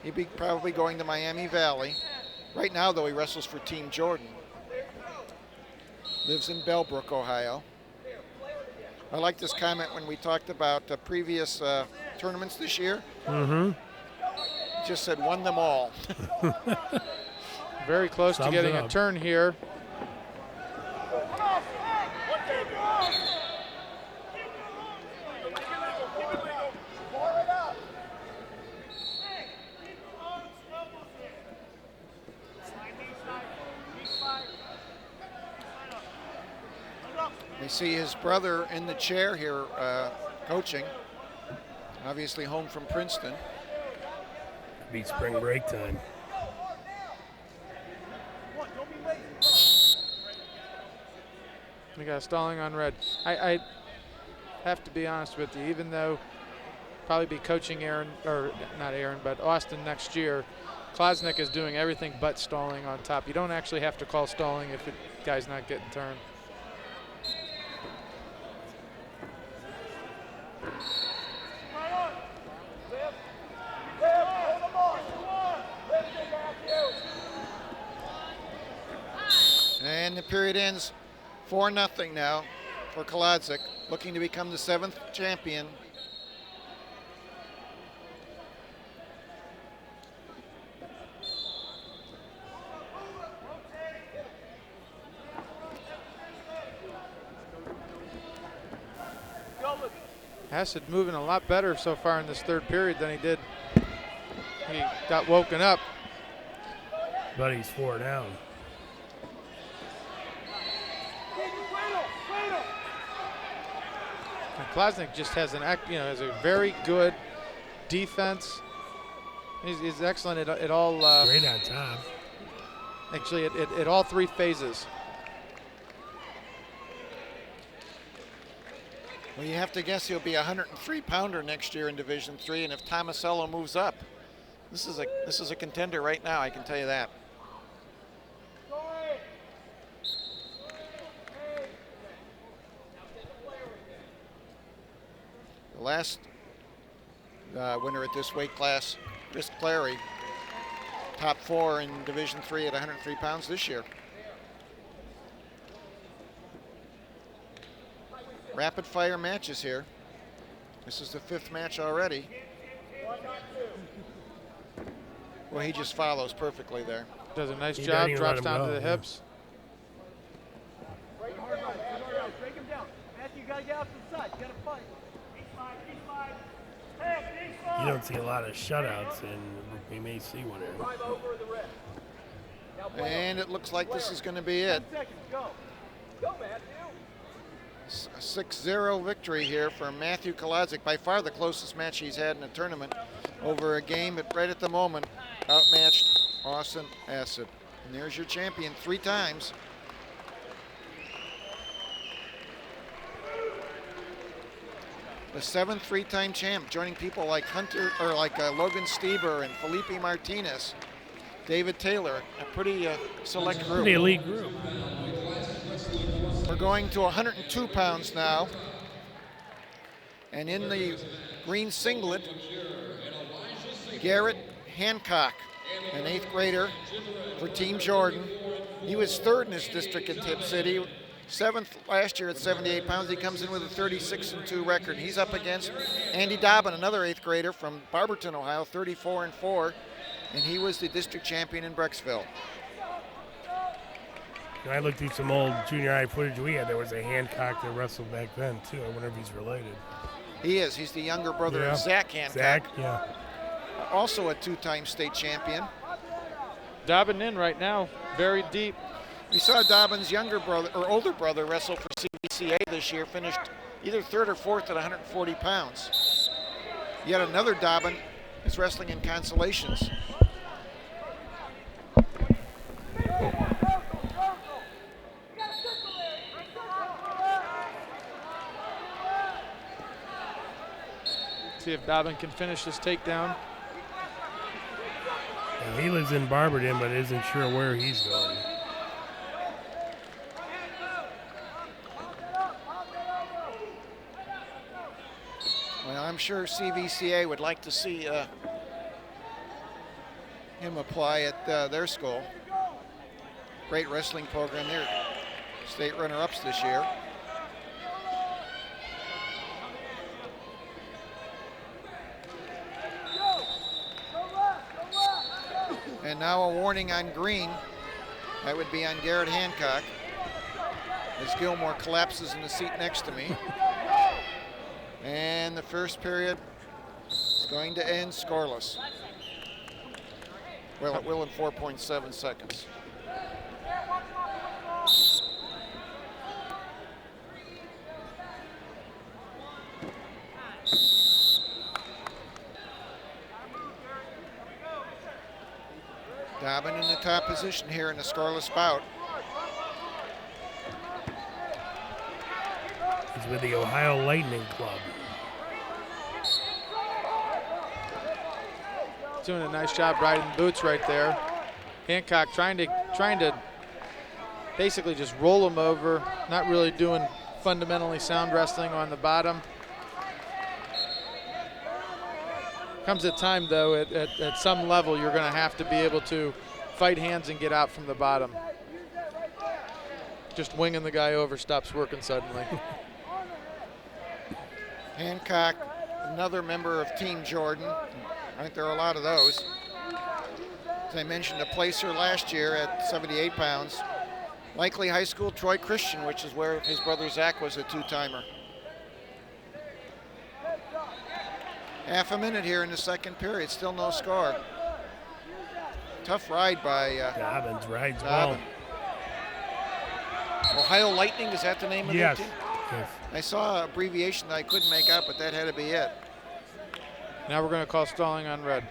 He'd be probably going to Miami Valley. Right now, though, he wrestles for Team Jordan. Lives in Bellbrook, Ohio. I like this comment when we talked about the previous tournaments this year. Mm-hmm. Just said won them all. Very close to getting a turn here. We see his brother in the chair here coaching. Obviously home from Princeton. Beat spring break time. We got stalling on red. I have to be honest with you, even though probably be coaching Aaron, or not Aaron, but Austin next year, Klosnick is doing everything but stalling on top. You don't actually have to call stalling if the guy's not getting turned. And the period ends 4-0 now for Klosnick, looking to become the 7th champion. Hassett moving a lot better so far in this third period than he did. He got woken up. But he's 4 down. And Klosnick just has has a very good defense. He's excellent at all. Great on top. Actually, at all three phases. Well, you have to guess he'll be a 103-pounder next year in Division III, and if Tomasello moves up, this is a contender right now, I can tell you that. The last winner at this weight class, Chris Clary, top 4 in Division III at 103 pounds this year. Rapid fire matches here. This is the 5th match already. Well, he just follows perfectly there. Does a nice job, drops down to the hips. Break him down. Matthew, you gotta get out to the side. You gotta fight. You don't see a lot of shutouts, and we may see one here. And it looks like this is going to be it. Go, Matthew. A 6-0 victory here for Matthew Klosnick, by far the closest match he's had in a tournament over a game, but right at the moment outmatched Austin Hassett. And there's your champion 3 times. The 7th 3-time champ, joining people like Logan Stieber and Felipe Martinez, David Taylor, a pretty select group. Pretty elite group. We're going to 102 pounds now. And in the green singlet, Garrett Hancock, an 8th grader for Team Jordan. He was 3rd in his district at Tip City, 7th last year at 78 pounds. He comes in with a 36-2 record. He's up against Andy Dobbin, another 8th grader from Barberton, Ohio, 34-4, and he was the district champion in Brecksville. I looked through some old junior high footage we had. There was a Hancock that wrestled back then, too. I wonder if he's related. He is. He's the younger brother of Zach Hancock. Zach, yeah. Also a 2-time state champion. Dobbin in right now, very deep. We saw Dobbin's younger brother, or older brother, wrestle for CVCA this year, finished either 3rd or 4th at 140 pounds. Yet another Dobbin is wrestling in consolations. See if Dobbin can finish this takedown. Yeah, he lives in Barberton, but isn't sure where he's going. Well, I'm sure CVCA would like to see him apply at their school. Great wrestling program there. State runner-ups this year. And now a warning on green. That would be on Garrett Hancock, as Gilmore collapses in the seat next to me. And the first period is going to end scoreless. Well, it will in 4.7 seconds. Dobbin in the top position here in the scoreless bout. He's with the Ohio Lightning Club. Doing a nice job riding boots right there. Hancock trying to basically just roll him over, not really doing fundamentally sound wrestling on the bottom. Comes a time though at some level you're going to have to be able to fight hands and get out from the bottom. Just winging the guy over stops working suddenly. Hancock, another member of Team Jordan. I think there are a lot of those. As I mentioned, a placer last year at 78 pounds. Likely High School Troy Christian, which is where his brother Zach was a two-timer. Half a minute here in the second period, still no score. Tough ride by Dobbins rides Dobbin. well. Ohio Lightning, is that the name of Yes. the team? Yes. I saw an abbreviation that I couldn't make out, but that had to be it. Now we're going to call stalling on red.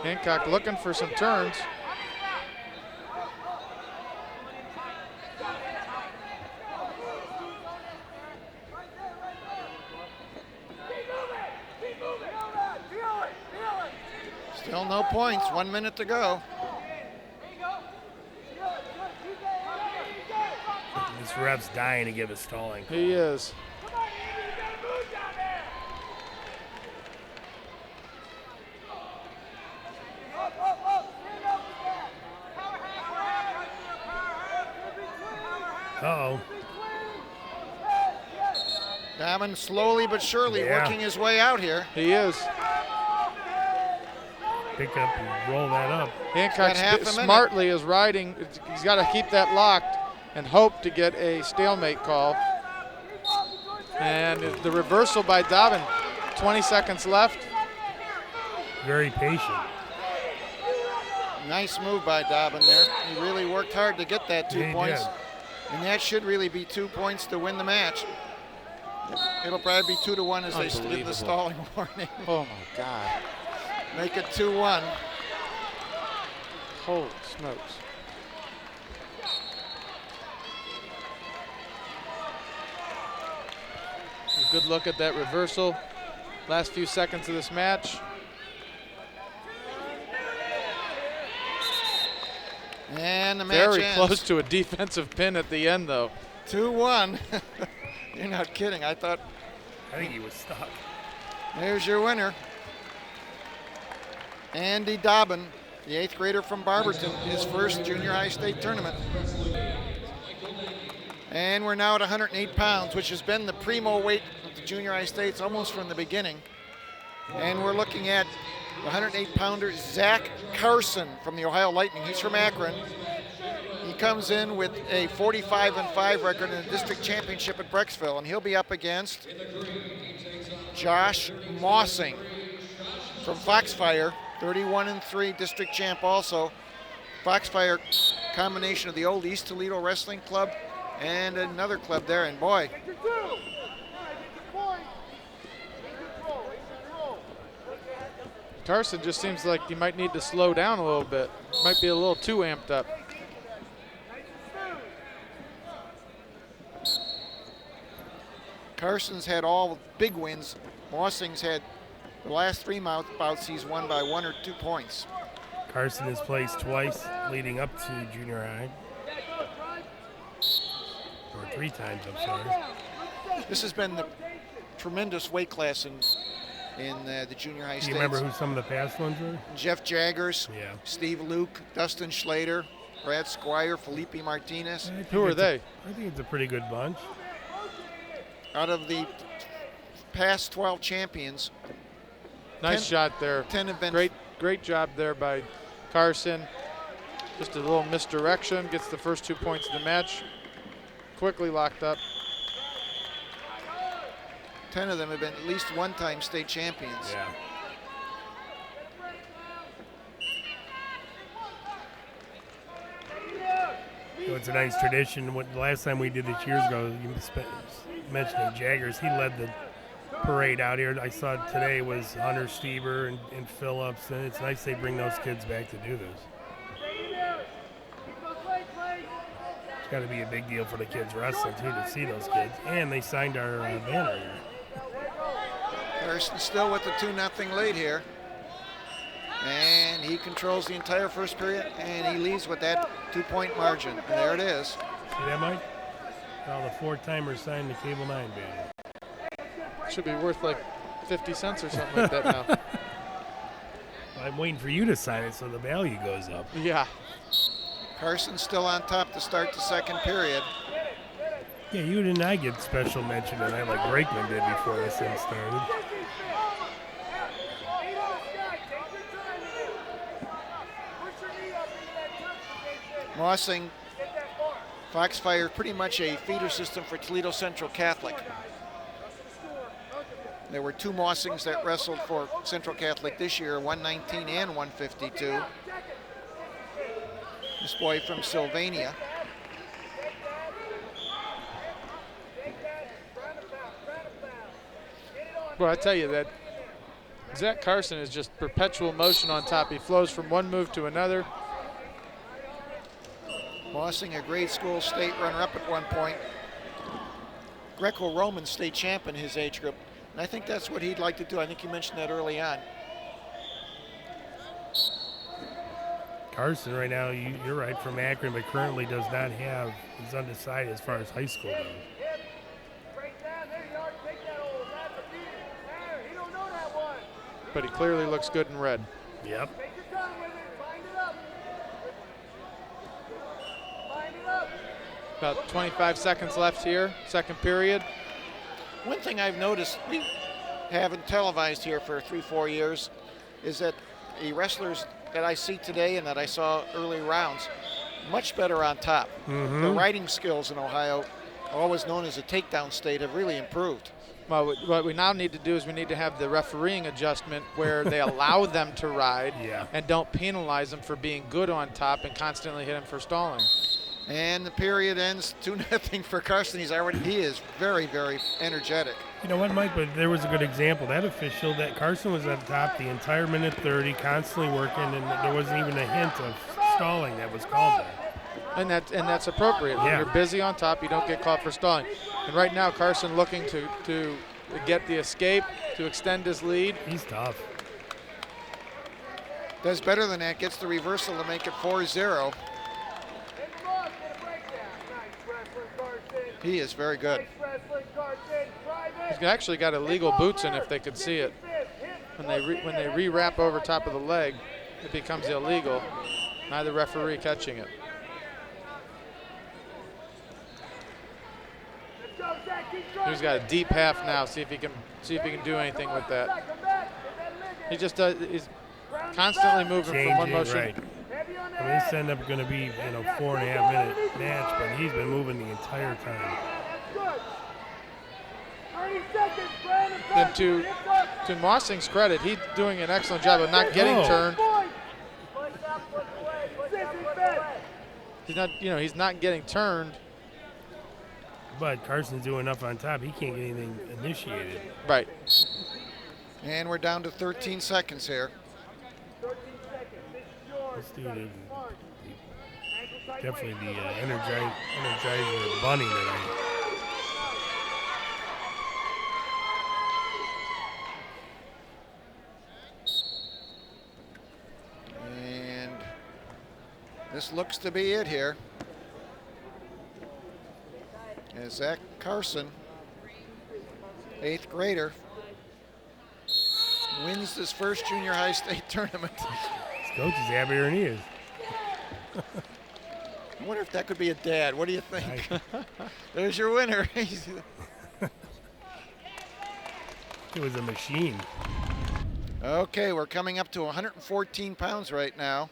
Hancock looking for some turns. Still no points, 1 minute to go. This ref's dying to give a stalling. He is. Uh-oh. Dobbin slowly but surely Yeah. working his way out here. He is. Pick up and roll that up. Hancock Got half a minute. smartly is riding. He's got to keep that locked and hope to get a stalemate call. And the reversal by Dobbin. 20 seconds left. Very patient. Nice move by Dobbin there. He really worked hard to get that 2 He points. did. And that should really be 2 points to win the match. It'll probably be 2-1 as they give Unbelievable. the stalling warning. Oh my God. Make it 2-1. Holy smokes. A good look at that reversal. Last few seconds of this match. And the match Very ends. close to a defensive pin at the end, though. 2-1. You're not kidding. I thought, I think he was stuck. there's your winner. Andy Dobbin, the 8th grader from Barberton, his first junior high state tournament. And we're now at 108 pounds, which has been the primo weight of the junior high states almost from the beginning. And we're looking at the 108-pounder Zach Carson from the Ohio Lightning. He's from Akron. He comes in with a 45-5 record in the district championship at Brecksville, and he'll be up against Josh Mossing from Foxfire, 31-3 district champ also. Foxfire, combination of the old East Toledo Wrestling Club and another club there, and boy, Carson just seems like he might need to slow down a little bit. Might be a little too amped up. Carson's had all big wins. Mossing's had the last 3 bouts he's won by 1 or 2 points. Carson has placed twice leading up to junior high. Or 3 times, I'm sorry. This has been the tremendous weight class in the junior high states. Do you remember who some of the past ones were? Jeff Jaggers, Yeah. Steve Luke, Dustin Schlater, Brad Squire, Felipe Martinez. Who are they? I think it's a pretty good bunch. Out of the past 12 champions, Nice 10 shot there. 10 have been Great job there by Carson. Just a little misdirection. Gets the first 2 points of the match. Quickly locked up. 10 of them have been at least one-time state champions. Yeah. You know, it's a nice tradition. The last time we did this years ago, you mentioning Jaggers, he led the parade out here. I saw today was Hunter Stever and Phillips, and it's nice they bring those kids back to do this. It's got to be a big deal for the kids wrestling, too, to see those kids. And they signed our banner here. Carson still with the 2-0 lead here. And he controls the entire first period, and he leads with that 2-point margin. And there it is. See that, Mike? All the 4-timers signed the Cable 9 banner. Should be worth like 50 cents or something like that now. I'm waiting for you to sign it so the value goes up. Yeah. Carson's still on top to start the second period. Yeah, you and I get special mention tonight like Brakeman did before this thing started. Mossing, Foxfire, pretty much a feeder system for Toledo Central Catholic. There were 2 Mossings that wrestled for Central Catholic this year, 119 and 152. This boy from Sylvania. Well, I tell you that Zach Carson is just perpetual motion on top. He flows from one move to another. Mossing, a grade school state runner-up at one point. Greco-Roman state champ in his age group. And I think that's what he'd like to do. I think you mentioned that early on. Carson right now, you're right, from Akron, but currently does not have, he's undecided as far as high school goes. But he clearly looks good in red. Yep. About 25 seconds left here, second period. One thing I've noticed, we haven't televised here for 3-4 years, is that the wrestlers that I see today and that I saw early rounds, much better on top. The riding skills in Ohio, always known as a takedown state, have really improved. Well, what we now need to do is we need to have the refereeing adjustment where they allow them to ride and don't penalize them for being good on top and constantly hit them for stalling. And the period ends 2-0 for Carson. He is very, very energetic. You know what, Mike? But there was a good example. That official, that Carson was on top the entire minute 30, constantly working, and there wasn't even a hint of stalling that was called there. And that's appropriate. When you're busy on top, you don't get caught for stalling. And right now, Carson looking to get the escape, to extend his lead. He's tough. Does better than that, gets the reversal to make it 4-0. He is very good. He's actually got illegal boots in if they could see it. When they re-wrap over top of the leg, it becomes illegal. Neither referee catching it. He's got a deep half now. See if he can do anything with that. He just does. He's constantly moving from one motion. Right. I mean, this ended up going to be 4.5-minute match, but he's been moving the entire time. And to Mossing's credit, he's doing an excellent job of not getting turned. He's not getting turned. But Carson's doing enough on top, he can't get anything initiated. Right. And we're down to 13 seconds here. Let's do definitely the Energizer Bunny tonight. This looks to be it here. As Zach Carson, 8th grader, wins this first junior high state tournament. His coach is happier than he is. I wonder if that could be a dad. What do you think? There's your winner. It was a machine. Okay, we're coming up to 114 pounds right now.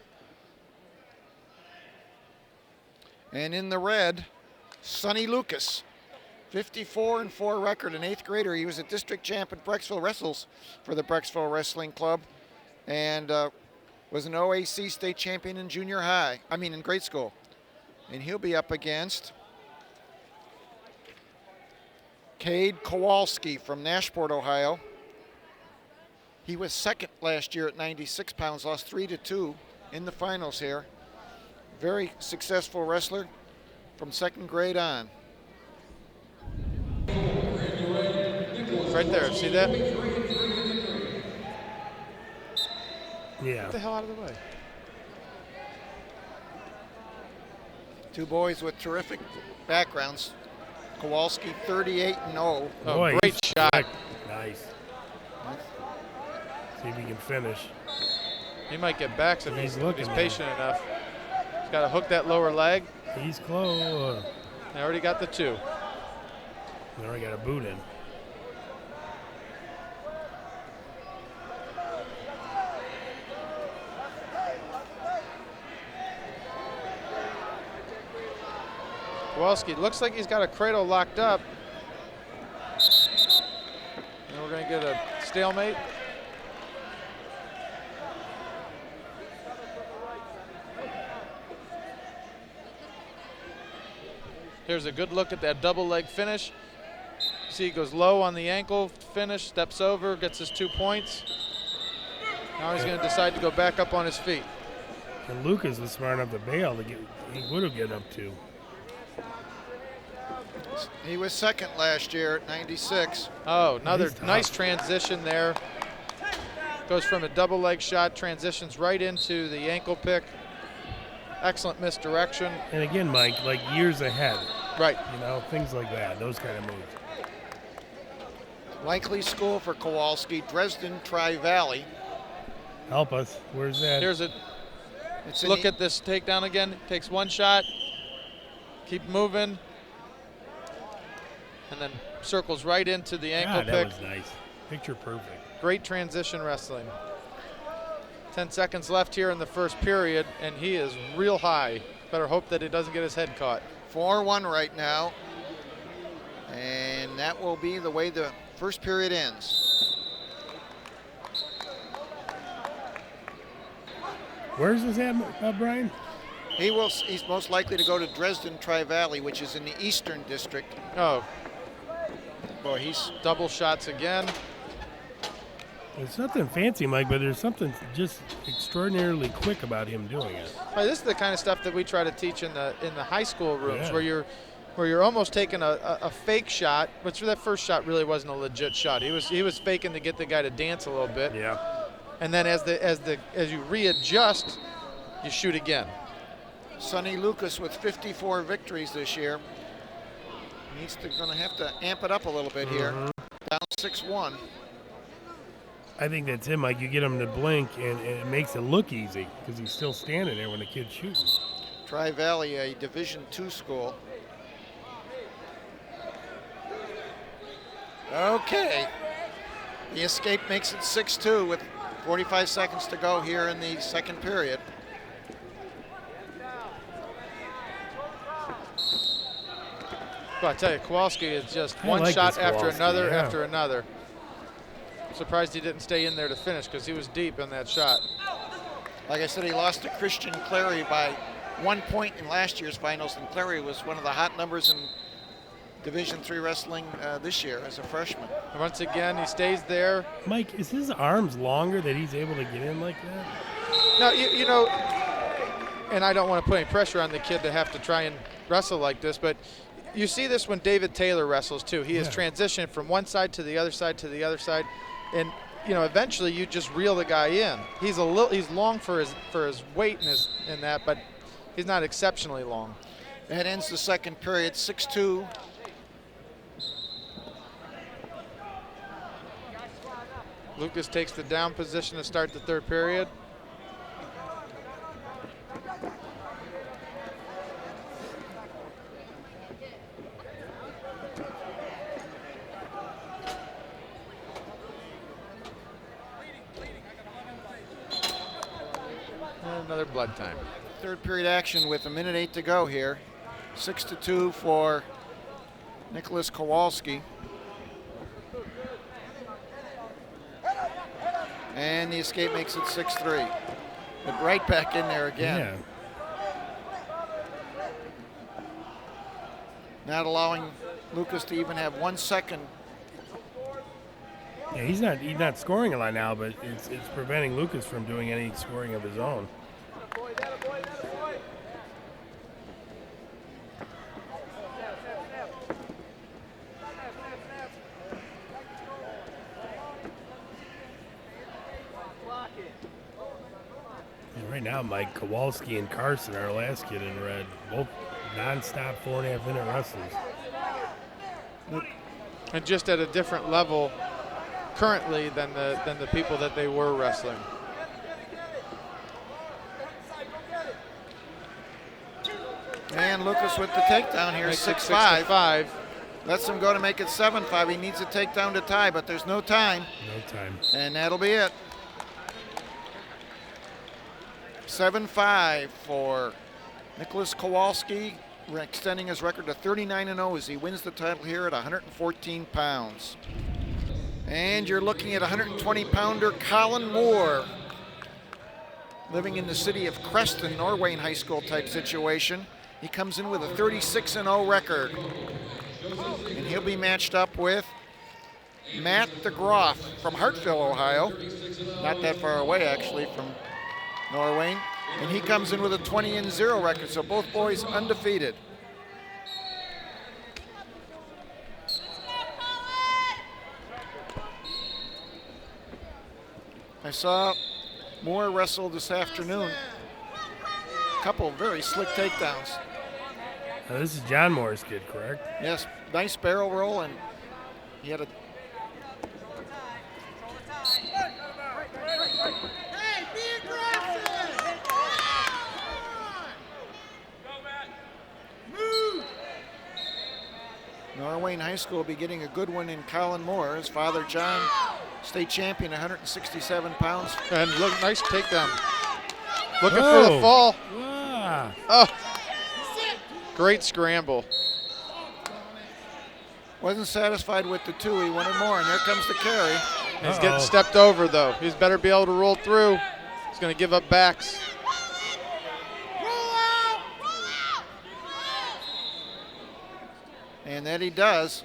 And in the red, Sonny Lucas, 54-4 record, an 8th grader. He was a district champ at Brecksville Wrestles for the Brecksville Wrestling Club, and was an OAC state champion in in grade school. And he'll be up against Cade Kowalski from Nashport, Ohio. He was second last year at 96 pounds, lost 3-2 in the finals here. Very successful wrestler from 2nd grade on. Right there, see that? Yeah. Get the hell out of the way. Two boys with terrific backgrounds. Kowalski 38-0. Oh, Boy, great he's shot. quick. Nice. See if he can finish. He might get backs if He's he's looking patient enough. He's got to hook that lower leg. He's close. They already got the 2. They already got a boot in. Kowalski looks like he's got a cradle locked up. And we're going to get a stalemate. Here's a good look at that double leg finish. See, he goes low on the ankle finish, steps over, gets his 2 points. Now he's going to decide to go back up on his feet. And Lucas was smart enough to bail to get. He would have get up to. He was second last year at 96. Oh, another He's nice tough. transition there. Goes from a double leg shot, transitions right into the ankle pick. Excellent misdirection. And again, Mike, like years ahead. Right. You know, things like that, those kind of moves. Likely school for Kowalski, Dresden Tri-Valley. Help us. Where's that? Here's a It's in look the- at this takedown again. Takes one shot. Keep moving. And then circles right into the ankle God, pick. that was nice. Picture perfect. Great transition wrestling. 10 seconds left here in the first period, and he is real high. Better hope that he doesn't get his head caught. 4-1 right now. And that will be the way the first period ends. Where's this at, Brian? He's most likely to go to Dresden Tri-Valley, which is in the Eastern District. Oh, Boy, he's double shots again. It's nothing fancy, Mike, but there's something just extraordinarily quick about him doing it. Right, this is the kind of stuff that we try to teach in the high school rooms, Yeah. where you're almost taking a fake shot, which that first shot really wasn't a legit shot. He was faking to get the guy to dance a little bit, Yeah. and then as you readjust, you shoot again. Sonny Lucas with 54 victories this year. He's going to have to amp it up a little bit here. Down 6-1. I think that's him, Mike. You get him to blink, and it makes it look easy because he's still standing there when the kid's shooting. Tri-Valley, a Division II school. Okay. The escape makes it 6-2 with 45 seconds to go here in the second period. Well, I tell you, Kowalski is just I one like shot this after Kowalski, another yeah. after another. Surprised he didn't stay in there to finish because he was deep in that shot. Like I said, he lost to Christian Clary by 1 point in last year's finals, and Clary was one of the hot numbers in Division III wrestling this year as a freshman. And once again, he stays there. Mike, is his arms longer that he's able to get in like that? Now, you know, and I don't want to put any pressure on the kid to have to try and wrestle like this, but you see this when David Taylor wrestles too. He has transitioned from one side to the other side to the other side, and you know, eventually you just reel the guy in. He's long for his weight and that, but he's not exceptionally long. That ends the second period, 6-2. Lucas takes the down position to start the third period. And another blood time. Third period action with 1:08 to go here. 6-2 for Nicholas Kowalski. And the escape makes it 6-3. But right back in there again. Yeah. Not allowing Lucas to even have 1 second. Yeah, he's not scoring a lot now, but it's preventing Lucas from doing any scoring of his own. And right now, Mike, Kowalski and Carson are our last kid in red. Both non-stop 4.5-minute wrestlers. And just at a different level currently than the people that they were wrestling. And Lucas with the takedown here, 6-5. Lets him go to make it 7-5. He needs a takedown to tie, but there's no time. No time. And that'll be it. 7-5 for Nicholas Kowalski. We're extending his record to 39-0 as he wins the title here at 114 pounds. And you're looking at 120-pounder Colin Moore, living in the city of Creston, Norway in high school type situation. He comes in with a 36-0 record. And he'll be matched up with Matt DeGroff from Hartville, Ohio. Not that far away, actually, from Norway. And he comes in with a 20-0 record, so both boys undefeated. I saw Moore wrestle this afternoon. A couple of very slick takedowns. Now, this is John Moore's kid, correct? Yes, nice barrel roll, and he had a Norway in high school will be getting a good one in Colin Moore. His father, John, state champion, 167 pounds. And look, nice takedown. Looking for the fall. Ah. Oh, great scramble. Wasn't satisfied with the two. He wanted more, and there comes the carry. He's getting stepped over, though. He's better be able to roll through. He's going to give up backs. And that he does.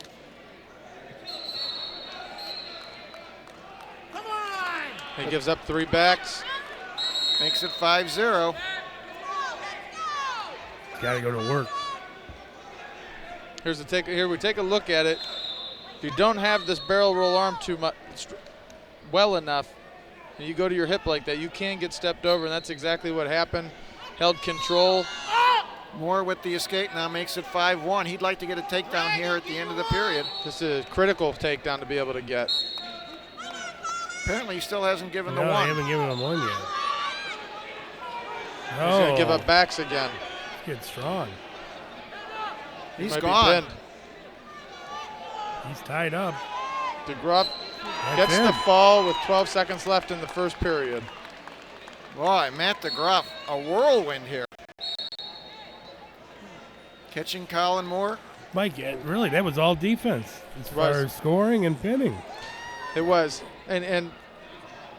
He gives up 3 backs. Makes it 5-0. Got to go to work. Here we take a look at it. If you don't have this barrel roll arm too much, well enough, and you go to your hip like that, you can get stepped over, and that's exactly what happened. Held control. Moore with the escape now makes it 5-1. He'd like to get a takedown here at the end of the period. This is a critical takedown to be able to get. Apparently he still hasn't given the No, one. I haven't given him one yet. He's going to give up backs again. Kid's strong. He's Might gone. be pinned. He's tied up. DeGroff That's gets it. the fall with 12 seconds left in the first period. Boy, Matt DeGroff, a whirlwind here. Catching Colin Moore. Mike, really, that was all defense as far Was. as scoring and pinning. It was. And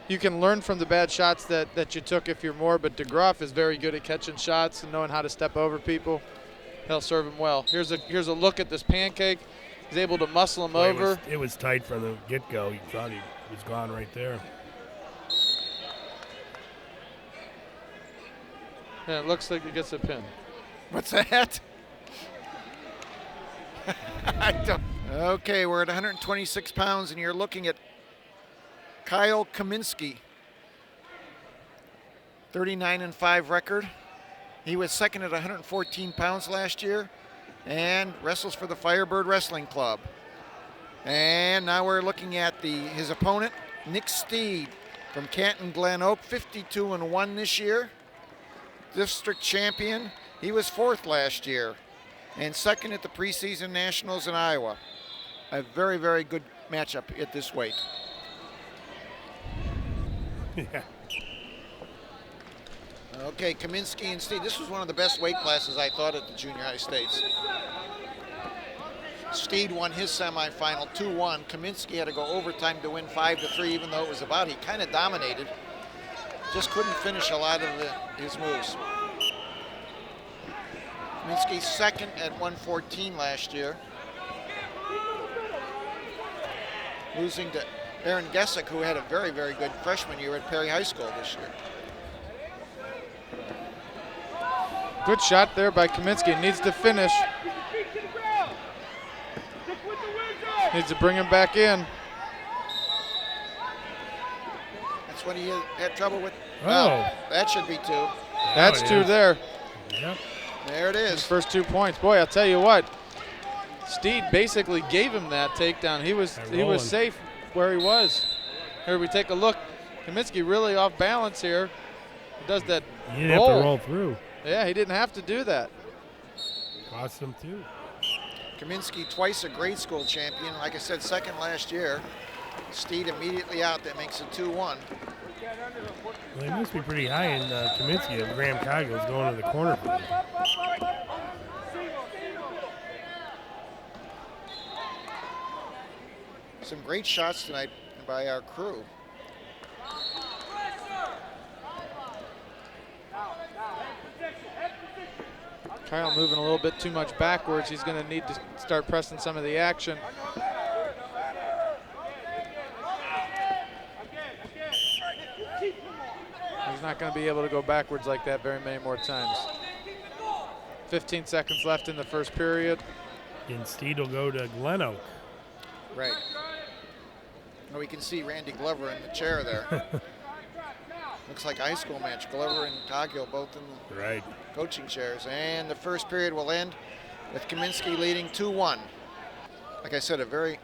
you can learn from the bad shots that you took if you're Moore, but DeGroff is very good at catching shots and knowing how to step over people. He'll serve him well. Here's a look at this pancake. He's able to muscle him over. It was tight from the get-go. You thought he was gone right there. And it looks like he gets a pin. What's that? I don't. Okay, we're at 126 pounds, and you're looking at Kyle Kaminsky. 39-5 record. He was second at 114 pounds last year and wrestles for the Firebird Wrestling Club. And now we're looking at his opponent, Nick Steed from Canton Glen Oak, 52-1 this year. District champion. He was 4th last year and 2nd at the preseason nationals in Iowa. A very, very good matchup at this weight. Yeah. Okay, Kaminsky and Steed. This was one of the best weight classes, I thought, at the junior high states. Steed won his semifinal 2-1. Kaminsky had to go overtime to win 5-3, even though it was about. He kind of dominated. Just couldn't finish a lot of his moves. Kaminsky 2nd at 114 last year. Losing to Aaron Gessick, who had a very, very good freshman year at Perry High School this year. Good shot there by Kaminsky. Needs to finish. Needs to bring him back in. That's what he had trouble with. Oh. That should be 2. That's 2 there. Yep. There it is. First 2 points. Boy, I'll tell you what. Steed basically gave him that takedown. He was safe where he was. Here we take a look. Kaminsky really off balance here. He does that He didn't have to roll through. Yeah, he didn't have to do that. Cost him too. Kaminsky twice a grade school champion. Like I said, 2nd last year. Steed immediately out. That makes it 2-1. Well, he must be pretty high in Kaminsky if Graham Coggle's going to the corner for him. Some great shots tonight by our crew. Kyle moving a little bit too much backwards. He's going to need to start pressing some of the action. He's not going to be able to go backwards like that very many more times. 15 seconds left in the first period. And Steed will go to Glen Oak. Right. Well, we can see Randy Glover in the chair there. Looks like a high school match. Glover and Coghill both in the coaching chairs. And the first period will end with Kaminsky leading 2-1. Like I said, a very,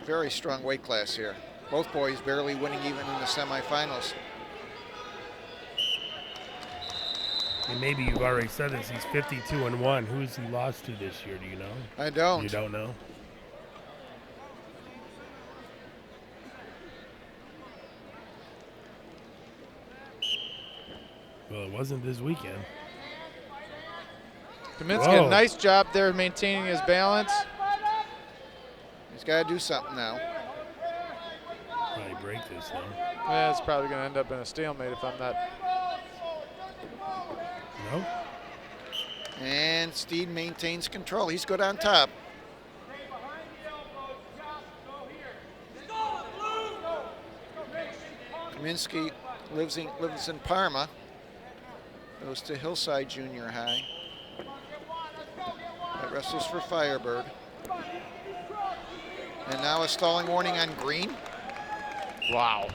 very strong weight class here. Both boys barely winning even in the semifinals. And maybe you've already said this, he's 52-1. Who's he lost to this year, do you know? I don't. You don't know? Well, it wasn't this weekend. Kaminsky, a nice job there maintaining his balance. He's got to do something now. Probably break this now. Yeah, it's probably going to end up in a stalemate if I'm not. No. And Steed maintains control. He's good on top. Kaminsky lives in Parma. Goes to Hillside Junior High. That wrestles for Firebird. And now a stalling warning on green. Wow.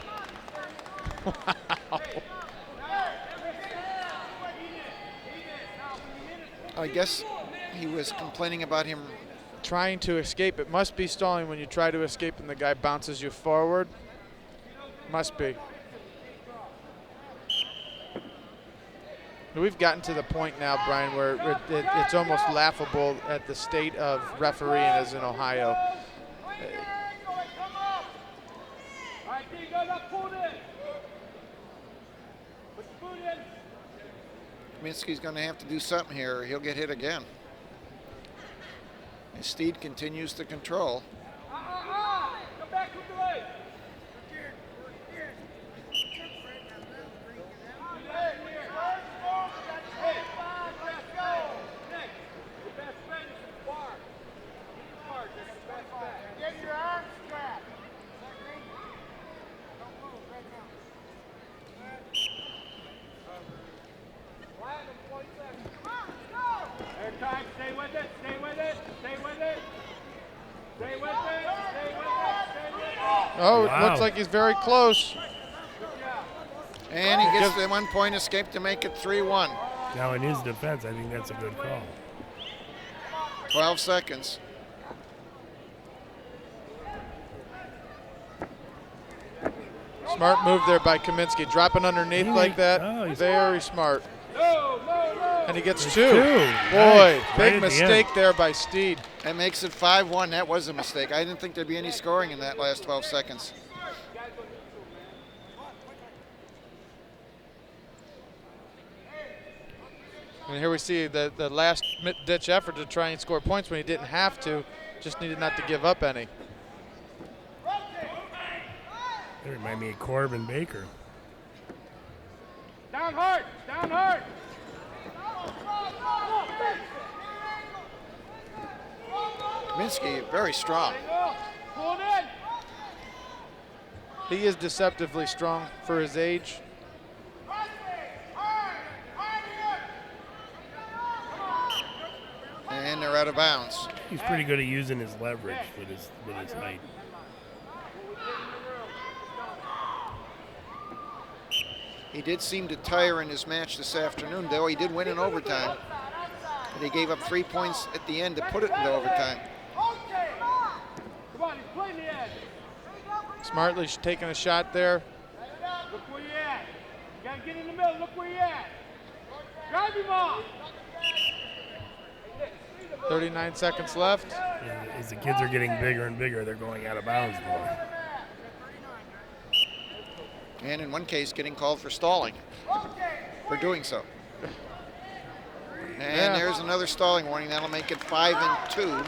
I guess he was complaining about him trying to escape. It must be stalling when you try to escape and the guy bounces you forward. Must be. We've gotten to the point now, Brian, where it's almost laughable at the state of refereeing as in Ohio. Kaminsky's going to have to do something here or he'll get hit again. And Steed continues to control. Come back with the leg. Stay with it, stay with it, stay with it. Stay with it, stay with it, stay with it. Oh, it looks like he's very close. And he gets the 1 point escape to make it 3-1. Now, in his defense, I think that's a good call. 12 seconds. Smart move there by Kaminsky, dropping underneath like that. Oh, Very smart. And he gets It's two. two. Boy, Nice. Right big at the mistake end. there by Steed. That makes it 5-1. That was a mistake. I didn't think there'd be any scoring in that last 12 seconds. And here we see the last ditch effort to try and score points when he didn't have to, just needed not to give up any. That remind me of Corbin Baker. Down hard, down hard. Kaminsky, very strong. Pull it in. He is deceptively strong for his age. And they're out of bounds. He's pretty good at using his leverage with his height. He did seem to tire in his match this afternoon, though. He did win in overtime. But he gave up 3 points at the end to put it into overtime. Come on, he's playing the edge. Smartly taking a shot there. Look where you at. You gotta get in the middle. Look where you at. Drive him off. 39 seconds left. And as the kids are getting bigger and bigger, they're going out of bounds more. And in one case, getting called for stalling for doing so. And Yeah. there's another stalling warning. That'll make it 5-2.